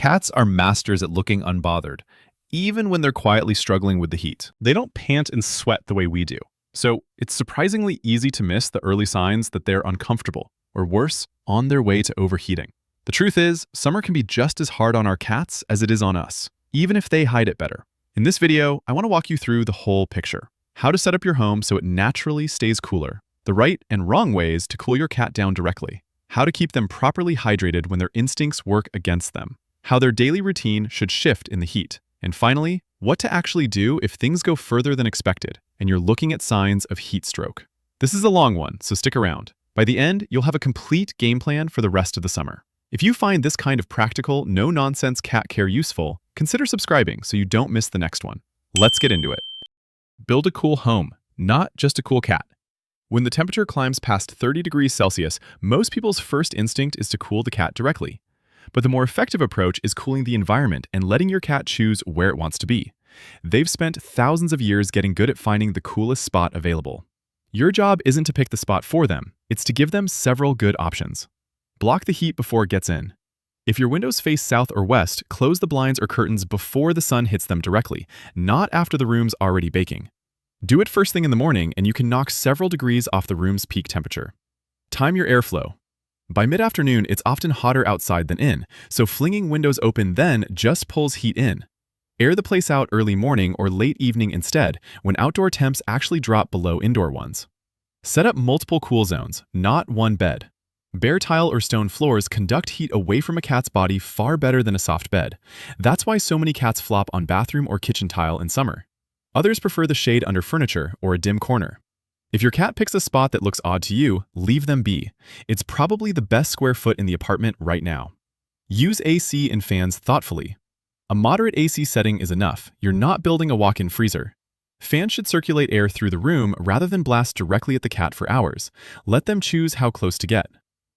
Cats are masters at looking unbothered, even when they're quietly struggling with the heat. They don't pant and sweat the way we do. So it's surprisingly easy to miss the early signs that they're uncomfortable, or worse, on their way to overheating. The truth is, summer can be just as hard on our cats as it is on us, even if they hide it better. In this video, I want to walk you through the whole picture. How to set up your home so it naturally stays cooler. The right and wrong ways to cool your cat down directly. How to keep them properly hydrated when their instincts work against them. How their daily routine should shift in the heat. And finally, what to actually do if things go further than expected and you're looking at signs of heat stroke. This is a long one, so stick around. By the end, you'll have a complete game plan for the rest of the summer. If you find this kind of practical, no-nonsense cat care useful, consider subscribing so you don't miss the next one. Let's get into it. Build a cool home, not just a cool cat. When the temperature climbs past 30 degrees Celsius, most people's first instinct is to cool the cat directly. But the more effective approach is cooling the environment and letting your cat choose where it wants to be. They've spent thousands of years getting good at finding the coolest spot available. Your job isn't to pick the spot for them, it's to give them several good options. Block the heat before it gets in. If your windows face south or west, close the blinds or curtains before the sun hits them directly, not after the room's already baking. Do it first thing in the morning and you can knock several degrees off the room's peak temperature. Time your airflow. By mid-afternoon, it's often hotter outside than in, so flinging windows open then just pulls heat in. Air the place out early morning or late evening instead, when outdoor temps actually drop below indoor ones. Set up multiple cool zones, not one bed. Bare tile or stone floors conduct heat away from a cat's body far better than a soft bed. That's why so many cats flop on bathroom or kitchen tile in summer. Others prefer the shade under furniture or a dim corner. If your cat picks a spot that looks odd to you, leave them be. It's probably the best square foot in the apartment right now. Use AC and fans thoughtfully. A moderate AC setting is enough. You're not building a walk-in freezer. Fans should circulate air through the room rather than blast directly at the cat for hours. Let them choose how close to get.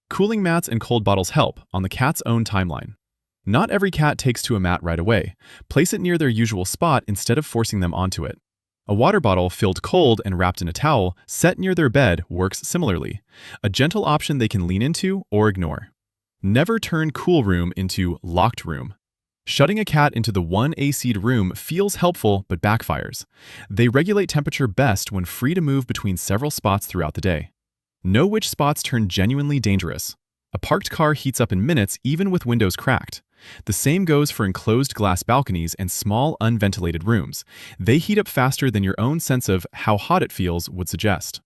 Cooling mats and cold bottles help on the cat's own timeline. Not every cat takes to a mat right away. Place it near their usual spot instead of forcing them onto it. A water bottle filled cold and wrapped in a towel set near their bed works similarly. A gentle option they can lean into or ignore. Never turn cool room into locked room. Shutting a cat into the one AC'd room feels helpful but backfires. They regulate temperature best when free to move between several spots throughout the day. Know which spots turn genuinely dangerous. A parked car heats up in minutes even with windows cracked. The same goes for enclosed glass balconies and small unventilated rooms. They heat up faster than your own sense of how hot it feels would suggest.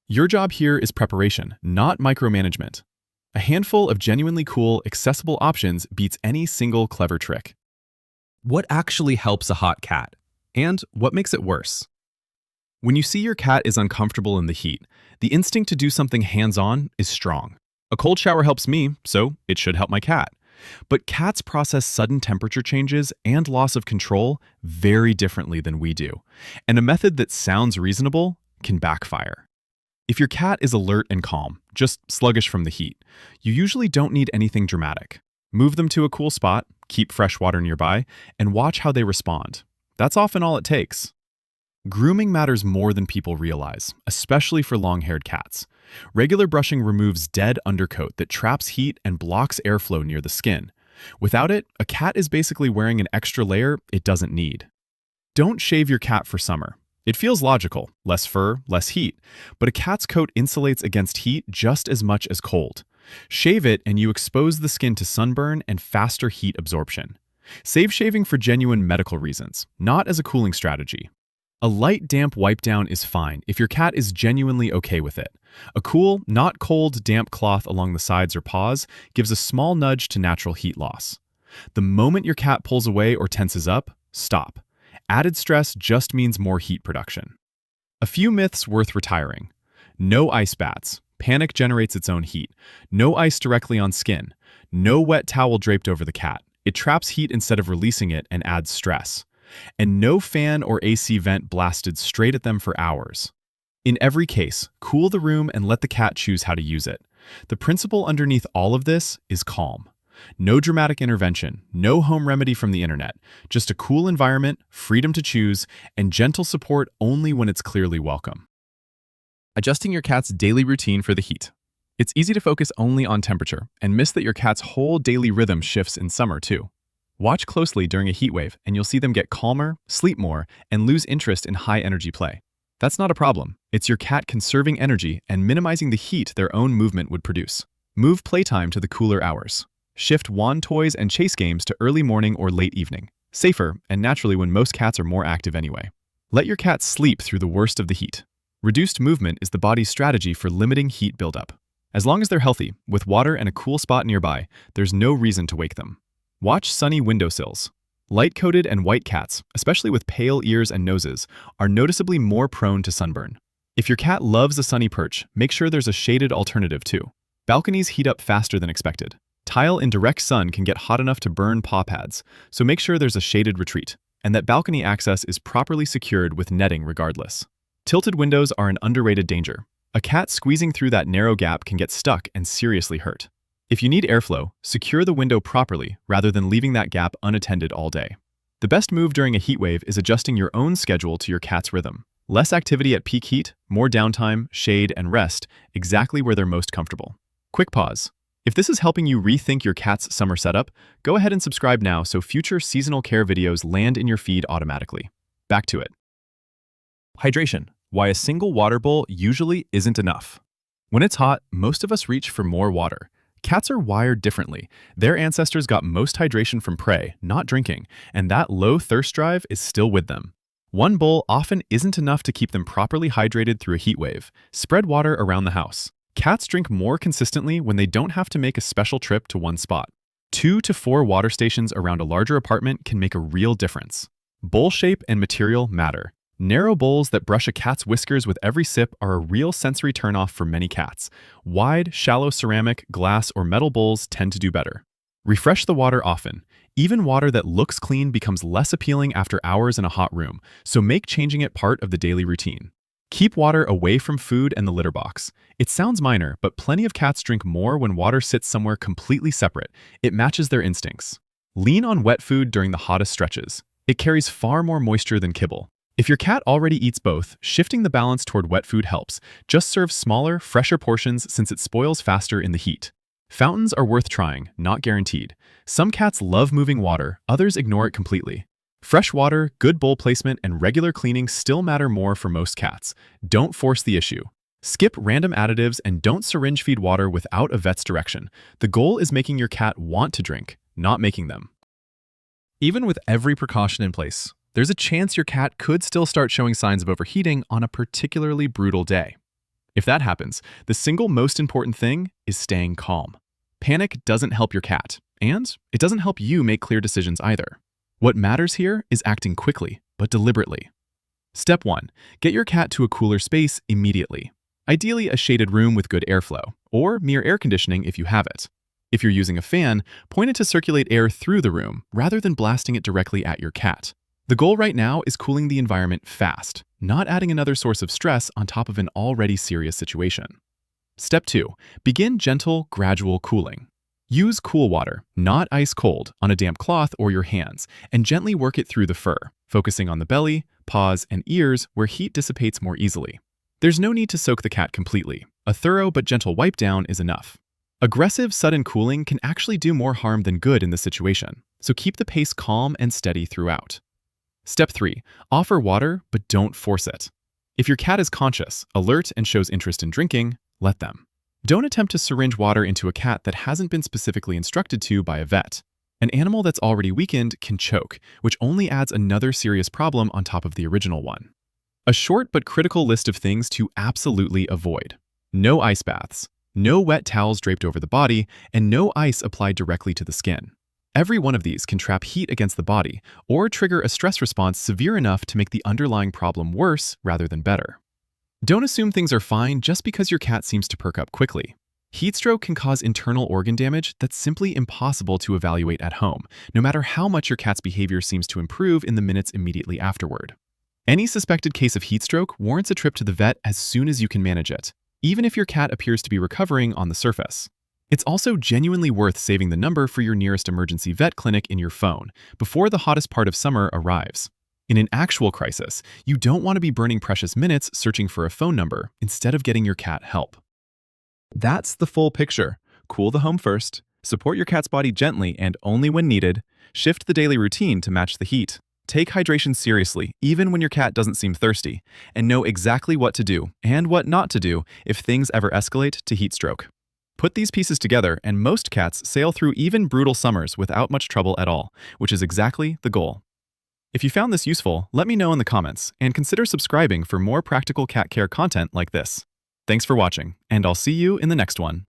Your job here is preparation, not micromanagement. A handful of genuinely cool, accessible options beats any single clever trick. What actually helps a hot cat? And what makes it worse? When you see your cat is uncomfortable in the heat, the instinct to do something hands-on is strong. A cold shower helps me, so it should help my cat. But cats process sudden temperature changes and loss of control very differently than we do, and a method that sounds reasonable can backfire. If your cat is alert and calm, just sluggish from the heat, you usually don't need anything dramatic. Move them to a cool spot, keep fresh water nearby, and watch how they respond. That's often all it takes. Grooming matters more than people realize, especially for long-haired cats. Regular brushing removes dead undercoat that traps heat and blocks airflow near the skin. Without it, a cat is basically wearing an extra layer it doesn't need. Don't shave your cat for summer. It feels logical, less fur, less heat, but a cat's coat insulates against heat just as much as cold. Shave it and you expose the skin to sunburn and faster heat absorption. Save shaving for genuine medical reasons, not as a cooling strategy. A light, damp wipe down is fine if your cat is genuinely okay with it. A cool, not cold, damp cloth along the sides or paws gives a small nudge to natural heat loss. The moment your cat pulls away or tenses up, stop. Added stress just means more heat production. A few myths worth retiring. No ice baths. Panic generates its own heat. No ice directly on skin. No wet towel draped over the cat. It traps heat instead of releasing it and adds stress. And no fan or AC vent blasted straight at them for hours. In every case, cool the room and let the cat choose how to use it. The principle underneath all of this is calm. No dramatic intervention, no home remedy from the internet, just a cool environment, freedom to choose, and gentle support only when it's clearly welcome. Adjusting your cat's daily routine for the heat. It's easy to focus only on temperature and miss that your cat's whole daily rhythm shifts in summer too. Watch closely during a heat wave and you'll see them get calmer, sleep more, and lose interest in high-energy play. That's not a problem. It's your cat conserving energy and minimizing the heat their own movement would produce. Move playtime to the cooler hours. Shift wand toys and chase games to early morning or late evening. Safer, and naturally when most cats are more active anyway. Let your cat sleep through the worst of the heat. Reduced movement is the body's strategy for limiting heat buildup. As long as they're healthy, with water and a cool spot nearby, there's no reason to wake them. Watch sunny windowsills. Light-coated and white cats, especially with pale ears and noses, are noticeably more prone to sunburn. If your cat loves a sunny perch, make sure there's a shaded alternative too. Balconies heat up faster than expected. Tile in direct sun can get hot enough to burn paw pads, so make sure there's a shaded retreat, and that balcony access is properly secured with netting regardless. Tilted windows are an underrated danger. A cat squeezing through that narrow gap can get stuck and seriously hurt. If you need airflow, secure the window properly rather than leaving that gap unattended all day. The best move during a heat wave is adjusting your own schedule to your cat's rhythm. Less activity at peak heat, more downtime, shade, and rest, exactly where they're most comfortable. Quick pause. If this is helping you rethink your cat's summer setup, go ahead and subscribe now so future seasonal care videos land in your feed automatically. Back to it. Hydration. Why a single water bowl usually isn't enough. When it's hot, most of us reach for more water. Cats are wired differently. Their ancestors got most hydration from prey, not drinking, and that low thirst drive is still with them. One bowl often isn't enough to keep them properly hydrated through a heat wave. Spread water around the house. Cats drink more consistently when they don't have to make a special trip to one spot. 2 to 4 water stations around a larger apartment can make a real difference. Bowl shape and material matter. Narrow bowls that brush a cat's whiskers with every sip are a real sensory turnoff for many cats. Wide, shallow ceramic, glass, or metal bowls tend to do better. Refresh the water often. Even water that looks clean becomes less appealing after hours in a hot room, so make changing it part of the daily routine. Keep water away from food and the litter box. It sounds minor, but plenty of cats drink more when water sits somewhere completely separate. It matches their instincts. Lean on wet food during the hottest stretches. It carries far more moisture than kibble. If your cat already eats both, shifting the balance toward wet food helps. Just serve smaller, fresher portions since it spoils faster in the heat. Fountains are worth trying, not guaranteed. Some cats love moving water, others ignore it completely. Fresh water, good bowl placement, and regular cleaning still matter more for most cats. Don't force the issue. Skip random additives and don't syringe feed water without a vet's direction. The goal is making your cat want to drink, not making them. Even with every precaution in place, there's a chance your cat could still start showing signs of overheating on a particularly brutal day. If that happens, the single most important thing is staying calm. Panic doesn't help your cat, and it doesn't help you make clear decisions either. What matters here is acting quickly, but deliberately. Step 1. Get your cat to a cooler space immediately. Ideally, a shaded room with good airflow, or mere air conditioning if you have it. If you're using a fan, point it to circulate air through the room, rather than blasting it directly at your cat. The goal right now is cooling the environment fast, not adding another source of stress on top of an already serious situation. Step 2. Begin gentle, gradual cooling. Use cool water, not ice cold, on a damp cloth or your hands, and gently work it through the fur, focusing on the belly, paws, and ears where heat dissipates more easily. There's no need to soak the cat completely. A thorough but gentle wipe down is enough. Aggressive, sudden cooling can actually do more harm than good in this situation, so keep the pace calm and steady throughout. Step 3. Offer water, but don't force it. If your cat is conscious, alert, and shows interest in drinking, let them. Don't attempt to syringe water into a cat that hasn't been specifically instructed to by a vet. An animal that's already weakened can choke, which only adds another serious problem on top of the original one. A short but critical list of things to absolutely avoid. No ice baths, no wet towels draped over the body, and no ice applied directly to the skin. Every one of these can trap heat against the body or trigger a stress response severe enough to make the underlying problem worse rather than better. Don't assume things are fine just because your cat seems to perk up quickly. Heat stroke can cause internal organ damage that's simply impossible to evaluate at home, no matter how much your cat's behavior seems to improve in the minutes immediately afterward. Any suspected case of heat stroke warrants a trip to the vet as soon as you can manage it, even if your cat appears to be recovering on the surface. It's also genuinely worth saving the number for your nearest emergency vet clinic in your phone before the hottest part of summer arrives. In an actual crisis, you don't want to be burning precious minutes searching for a phone number instead of getting your cat help. That's the full picture. Cool the home first, support your cat's body gently and only when needed, Shift the daily routine to match the heat. Take hydration seriously, even when your cat doesn't seem thirsty, and know exactly what to do and what not to do if things ever escalate to heat stroke. Put these pieces together, and most cats sail through even brutal summers without much trouble at all, which is exactly the goal. If you found this useful, let me know in the comments, and consider subscribing for more practical cat care content like this. Thanks for watching, and I'll see you in the next one.